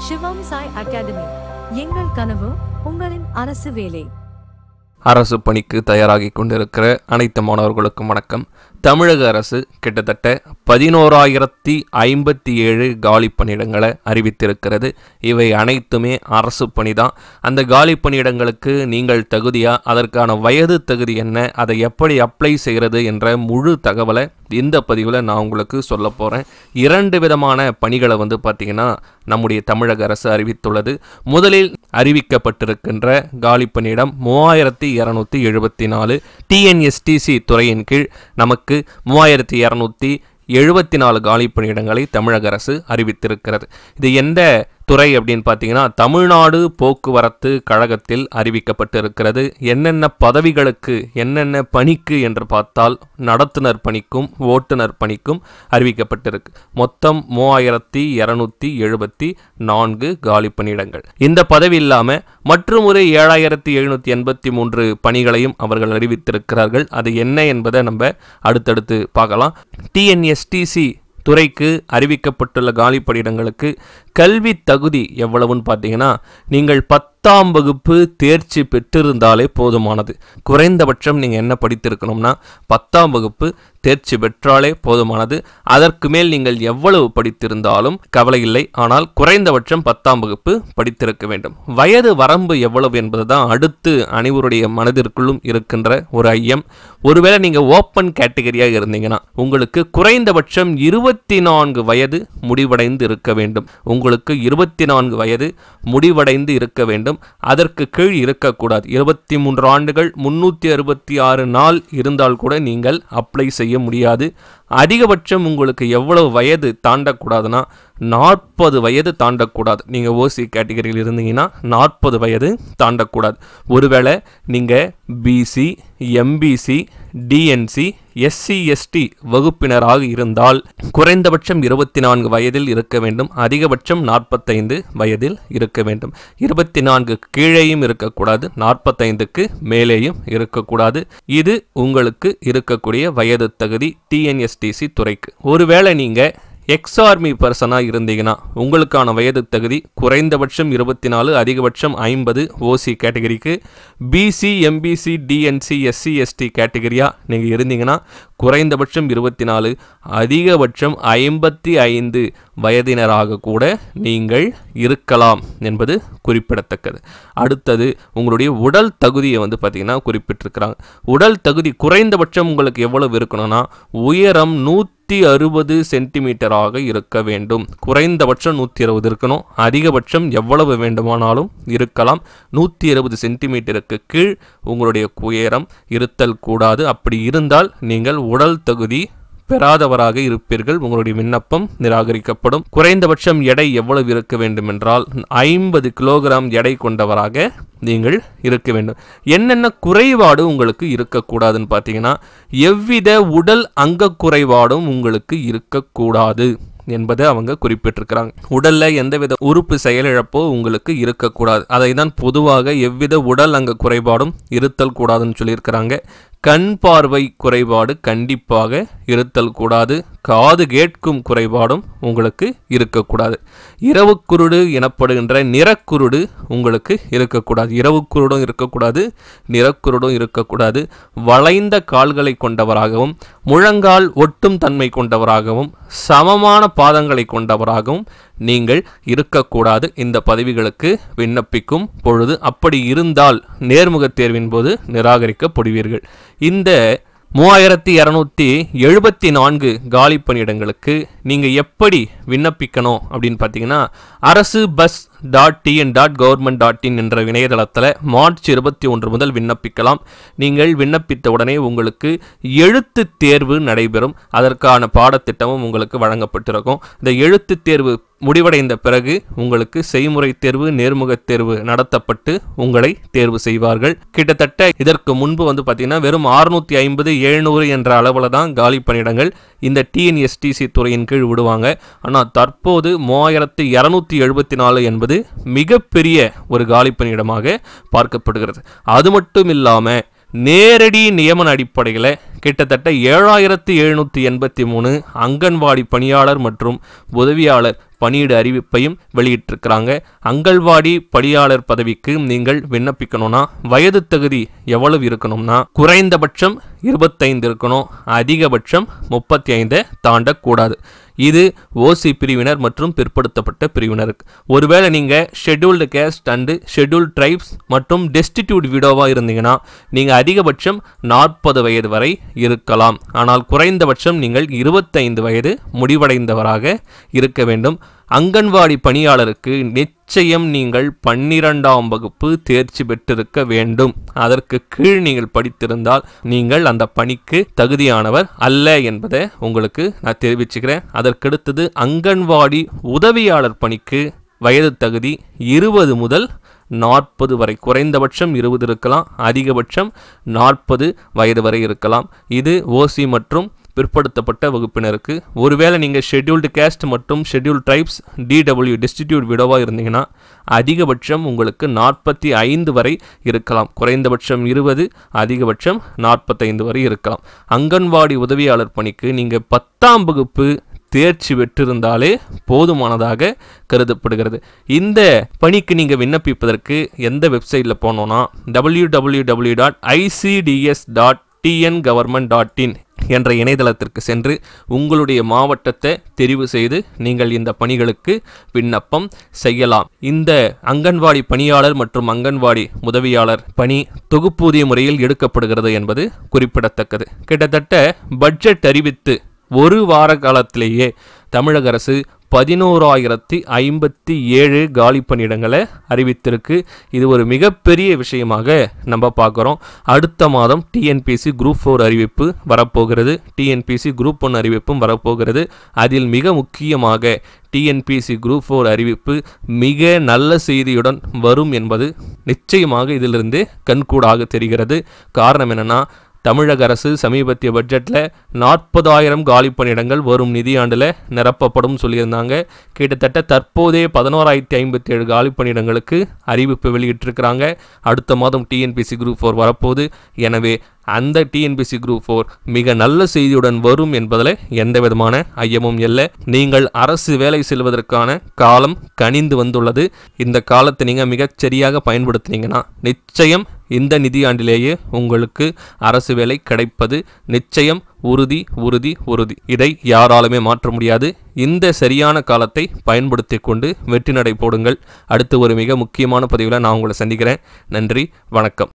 சிவம் Sai academy. எங்கள் கனவு உங்களின் அரசு வேலை. அரசு பணிக்கு தயாராகி கொண்டிருக்கிற அனைத்து மாணவர்களுக்கும் வணக்கம். தமிழக அரசு கிட்டத்தட்ட 11,057 காலி பணியிடங்களை அறிவித்திருக்கிறது. இவை அனைத்துமே அரசு பணி தான். அந்த காலி பணியிடங்களுக்கு நீங்கள் தகுதியா, அதற்கான வயது தகுதி என்ன, அதை எப்படி அப்ளை செய்கிறது என்ற முழு தகவலை இந்த பதிவில் நான் உங்களுக்கு சொல்ல போகிறேன். 2 விதமான பணிகளை பார்த்தீங்கன்னா நம்முடைய தமிழக அரசு அறிவித்துள்ளது. முதலில் அறிவிக்கப்பட்டிருக்கின்ற காலி பணியிடம் 3274 டிஎன்எஸ்டிசி துறையின் கீழ் நமக்கு 3274 காலி பணியிடங்களை தமிழக அரசு அறிவித்திருக்கிறது. இது எந்த துறை அப்படின்னு பார்த்தீங்கன்னா தமிழ்நாடு போக்குவரத்து கழகத்தில் அறிவிக்கப்பட்டு இருக்கிறது. என்னென்ன பதவிகளுக்கு என்னென்ன பணிக்கு என்று பார்த்தால் நடத்துனர் பணிக்கும் ஓட்டுநர் பணிக்கும் அறிவிக்கப்பட்டிருக்கு. மொத்தம் 3274 காலி பணியிடங்கள். இந்த பதவி இல்லாமல் மற்றும் ஒரு 7783 பணிகளையும் அவர்கள் அறிவித்திருக்கிறார்கள். அது என்ன என்பதை நம்ம அடுத்தடுத்து பார்க்கலாம். டிஎன்எஸ்டிசி துறைக்கு அறிவிக்கப்பட்டுள்ள காலி பணியிடங்களுக்கு கல்வி தகுதி எவ்வளவுன்னு பார்த்தீங்கன்னா நீங்கள் 10ஆம் வகுப்பு தேர்ச்சி பெற்றிருந்தாலே போதுமானது. குறைந்தபட்சம் நீங்கள் என்ன படித்திருக்கணும்னா 10ஆம் வகுப்பு தேர்ச்சி பெற்றாலே போதுமானது. அதற்கு மேல் நீங்கள் எவ்வளவு படித்திருந்தாலும் கவலை இல்லை. ஆனால் குறைந்தபட்சம் 10ஆம் வகுப்பு படித்திருக்க வேண்டும். வயது வரம்பு எவ்வளவு என்பது தான் அடுத்து அனைவருடைய மனதிற்குள்ளும் இருக்கின்ற ஒரு ஐயம். ஒருவேளை நீங்கள் ஓப்பன் கேட்டகரியாக இருந்தீங்கன்னா உங்களுக்கு குறைந்தபட்சம் 24 வயது முடிவடைந்து இருக்க வேண்டும். உங்களுக்கு 24 வயது முடிவடைந்து இருக்க வேண்டும். அதற்கு கீழ் இருக்கக்கூடாது. 23 ஆண்டுகள் 366 நாள் இருந்தால் கூட நீங்கள் அப்ளை செய்ய முடியாது. அதிகபட்சம் உங்களுக்கு எவ்வளவு வயது தாண்டக்கூடாதுன்னா 40 வயது தாண்டக்கூடாது. நீங்கள் ஓசி கேட்டகரியில் இருந்தீங்கன்னா 40 வயது தாண்டக்கூடாது. ஒருவேளை நீங்கள் BC, MBC, DNC, SC, ST வகுப்பினராக இருந்தால் குறைந்தபட்சம் 24 வயதில் இருக்க வேண்டும். அதிகபட்சம் 45 வயதில் இருக்க வேண்டும். 24 கீழேயும் இருக்கக்கூடாது, 45க்கு மேலேயும் இருக்கக்கூடாது. இது உங்களுக்கு இருக்கக்கூடிய வயது தகுதி டிஎன்எஸ்டிசி துறைக்கு. ஒருவேளை நீங்கள் எக்ஸ்-ஆர்மி பர்சனாக இருந்தீங்கன்னா உங்களுக்கான வயது தகுதி குறைந்தபட்சம் 24, அதிகபட்சம் 50 ஓசி கேட்டகரிக்கு. BC, MBC, DNC, SC, ST கேட்டகரியாக நீங்கள் இருந்தீங்கன்னா குறைந்தபட்சம் 24, அதிகபட்சம் 55 வயதினராக கூட நீங்கள் இருக்கலாம் என்பது குறிப்பிடத்தக்கது. அடுத்தது உங்களுடைய உடல் தகுதியை பார்த்தீங்கன்னா குறிப்பிட்டிருக்கிறாங்க. உடல் தகுதி குறைந்தபட்சம் உங்களுக்கு எவ்வளவு இருக்கணும்னா உயரம் 160 சென்டிமீட்டராக இருக்க வேண்டும். குறைந்தபட்சம் 160 இருக்கணும். அதிகபட்சம் எவ்வளவு வேண்டுமானாலும் இருக்கலாம். 120 சென்டிமீட்டருக்கு கீழ் உங்களுடைய உயரம் இருத்தல் கூடாது. அப்படி இருந்தால் நீங்கள் உடல் தகுதி பெறாதவராக இருப்பீர்கள். உங்களுடைய விண்ணப்பம் நிராகரிக்கப்படும். குறைந்தபட்சம் எடை எவ்வளவு இருக்க வேண்டும் என்றால் 50 கிலோகிராம் எடை கொண்டவராக நீங்கள் இருக்க வேண்டும். என்னென்ன குறைபாடு உங்களுக்கு இருக்கக்கூடாதுன்னு பார்த்தீங்கன்னா எவ்வித உடல் அங்க குறைபாடும் உங்களுக்கு இருக்கக்கூடாது என்பதை அவங்க குறிப்பிட்டிருக்கிறாங்க. உடல்ல எந்தவித உறுப்பு செயலிழப்போ உங்களுக்கு இருக்கக்கூடாது. அதை தான் பொதுவாக எவ்வித உடல் அங்க குறைபாடும் இருத்தல் கூடாதுன்னு சொல்லியிருக்கிறாங்க. கண் பார்வை குறைபாடு கண்டிப்பாக இருத்தல் கூடாது. காது கேட்கும் குறைபாடும் உங்களுக்கு இருக்கக்கூடாது. இரவு குருடு எனப்படுகின்ற நிறக்குருடு உங்களுக்கு இருக்கக்கூடாது. இரவு குருடும் இருக்கக்கூடாது, நிறக்குருடும் இருக்கக்கூடாது. வளைந்த கால்களை கொண்டவராகவும் முழங்கால் ஒட்டும் தன்மை கொண்டவராகவும் சமமான பாதங்களை கொண்டவராகவும் நீங்கள் இருக்கக்கூடாது இந்த பதவிகளுக்கு விண்ணப்பிக்கும் பொழுது. அப்படி இருந்தால் நேர்முக தேர்வின் போது நிராகரிக்கப்படுவீர்கள். இந்த 3274 காலி பணியிடங்களுக்கு நீங்கள் எப்படி விண்ணப்பிக்கணும் அப்படின்னு பார்த்தீங்கன்னா arasu.bus.tn.government.in என்ற இணையதளத்தில் மார்ச் 21 முதல் விண்ணப்பிக்கலாம். நீங்கள் விண்ணப்பித்த உடனே உங்களுக்கு எழுத்து தேர்வு நடைபெறும். அதற்கான பாடத்திட்டமும் உங்களுக்கு வழங்கப்பட்டிருக்கும். இந்த எழுத்து தேர்வு முடிவடைந்த பிறகு உங்களுக்கு செய்முறை தேர்வு, நேர்முக தேர்வு நடத்தப்பட்டு உங்களை தேர்வு செய்வார்கள். கிட்டத்தட்ட இதற்கு முன்பு பார்த்தீங்கன்னா வெறும் 650, 700 என்ற அளவில் தான் காலி பணியிடங்கள் இந்த டிஎன்எஸ்டிசி துறையின் கீழ் விடுவாங்க. ஆனால் தற்போது 3274 என்பது மிகப்பெரிய ஒரு காலி பணியிடமாக பார்க்கப்படுகிறது. அது மட்டும் இல்லாமல் நேரடி நியமன அடிப்படையில் கிட்டத்தட்ட 7783 அங்கன்வாடி பணியாளர் மற்றும் உதவியாளர் பணியிட அறிவிப்பையும் வெளியிட்டிருக்கிறாங்க. அங்கன்வாடி பணியாளர் பதவிக்கு நீங்கள் விண்ணப்பிக்கணும்னா வயது தகுதி எவ்வளவு இருக்கணும்னா குறைந்தபட்சம் 25 இருக்கணும், அதிகபட்சம் 35 தாண்டக்கூடாது. இது ஓசி பிரிவினர் மற்றும் பிற்படுத்தப்பட்ட பிரிவினருக்கு. ஒருவேளை நீங்கள் scheduled caste and scheduled tribes மற்றும் டெஸ்டிடியூட் விடோவாக இருந்தீங்கன்னா நீங்கள் அதிகபட்சம் 40 வயது வரை இருக்கலாம். ஆனால் குறைந்தபட்சம் நீங்கள் 25 வயது முடிவடைந்தவராக இருக்க வேண்டும். அங்கன்வாடி பணியாளருக்கு நிச்சயம் நீங்கள் 12ஆம் வகுப்பு தேர்ச்சி பெற்றிருக்க வேண்டும். அதற்கு கீழ் நீங்கள் படித்திருந்தால் நீங்கள் அந்த பணிக்கு தகுதியானவர் அல்ல என்பதை உங்களுக்கு நான் தெரிவிச்சுக்கிறேன். அதற்கடுத்தது அங்கன்வாடி உதவியாளர் பணிக்கு வயது தகுதி 20 முதல் 40 வரை, குறைந்தபட்சம் 20 இருக்கலாம், அதிகபட்சம் 40 வயது வரை இருக்கலாம். இது ஓசி மற்றும் பிற்படுத்தப்பட்ட வகுப்பினருக்கு. ஒருவேளை நீங்கள் ஷெட்யூல்டு கேஸ்ட் மற்றும் ஷெட்யூல்டு ட்ரைப்ஸ் டிடபிள்யூ டிஸ்ட்ரிபியூட் விடோவாக இருந்தீங்கன்னா அதிகபட்சம் உங்களுக்கு 45 வரை இருக்கலாம், குறைந்தபட்சம் 20, அதிகபட்சம் 45 வரை இருக்கலாம். அங்கன்வாடி உதவியாளர் பணிக்கு நீங்கள் 10ஆம் வகுப்பு தேர்ச்சி பெற்றிருந்தாலே போதுமானதாக கருதப்படுகிறது. இந்த பணிக்கு நீங்கள் விண்ணப்பிப்பதற்கு எந்த வெப்சைட்டில் போனோன்னா www.icds.tngovernment.in என்ற இணையதளத்திற்கு சென்று உங்களுடைய மாவட்டத்தை தெரிவு செய்து நீங்கள் இந்த பணிகளுக்கு விண்ணப்பம் செய்யலாம். இந்த அங்கன்வாடி பணியாளர் மற்றும் அங்கன்வாடி உதவியாளர் பணி தொகுப்பூதிய முறையில் எடுக்கப்படுகிறது என்பது குறிப்பிடத்தக்கது. கிட்டத்தட்ட பட்ஜெட் அறிவித்து ஒரு வார காலத்திலேயே தமிழக அரசு 11,057 காலி பணியிடங்களை அறிவித்திருக்கு. இது ஒரு மிகப்பெரிய விஷயமாக நம்ம பார்க்குறோம். அடுத்த மாதம் டிஎன்பிஎஸ்சி குரூப் 4 அறிவிப்பு வரப்போகிறது, டிஎன்பிஎஸ்சி குரூப் 1 அறிவிப்பும் வரப்போகிறது. அதில் மிக முக்கியமாக டிஎன்பிஎஸ்சி குரூப் 4 அறிவிப்பு மிக நல்ல செய்தியுடன் வரும் என்பது நிச்சயமாக இதிலிருந்து கண்கூடாக தெரிகிறது. காரணம் என்னென்னா, தமிழக அரசு சமீபத்திய பட்ஜெட்டில் 40,000 காலி பணியிடங்கள் வரும் நிதியாண்டில் நிரப்பப்படும் சொல்லியிருந்தாங்க. கிட்டத்தட்ட தற்போதே 11,057 காலி பணியிடங்களுக்கு அறிவிப்பு வெளியிட்டிருக்கிறாங்க. அடுத்த மாதம் டிஎன்பிஎஸ்சி குரூப் 4 வரப்போகுது. எனவே அந்த டிஎன்பிஎஸ்சி குரூப் 4 மிக நல்ல செய்தியுடன் வரும் என்பதில் எந்த விதமான ஐயமும் இல்லை. நீங்கள் அரசு வேலை செல்வதற்கான காலம் கனிந்து வந்துள்ளது. இந்த காலத்தை நீங்கள் மிகச்சரியாக பயன்படுத்தினீங்கன்னா நிச்சயம் இந்த நிதியாண்டிலேயே உங்களுக்கு அரசு வேலை கிடைப்பது நிச்சயம் உறுதி உறுதி உறுதி. இதை யாராலுமே மாற்ற முடியாது. இந்த சரியான காலத்தை பயன்படுத்தி கொண்டு வெற்றி நடை போடுங்கள். அடுத்து ஒரு மிக முக்கியமான பதிவில் நான் உங்களை சந்திக்கிறேன். நன்றி, வணக்கம்.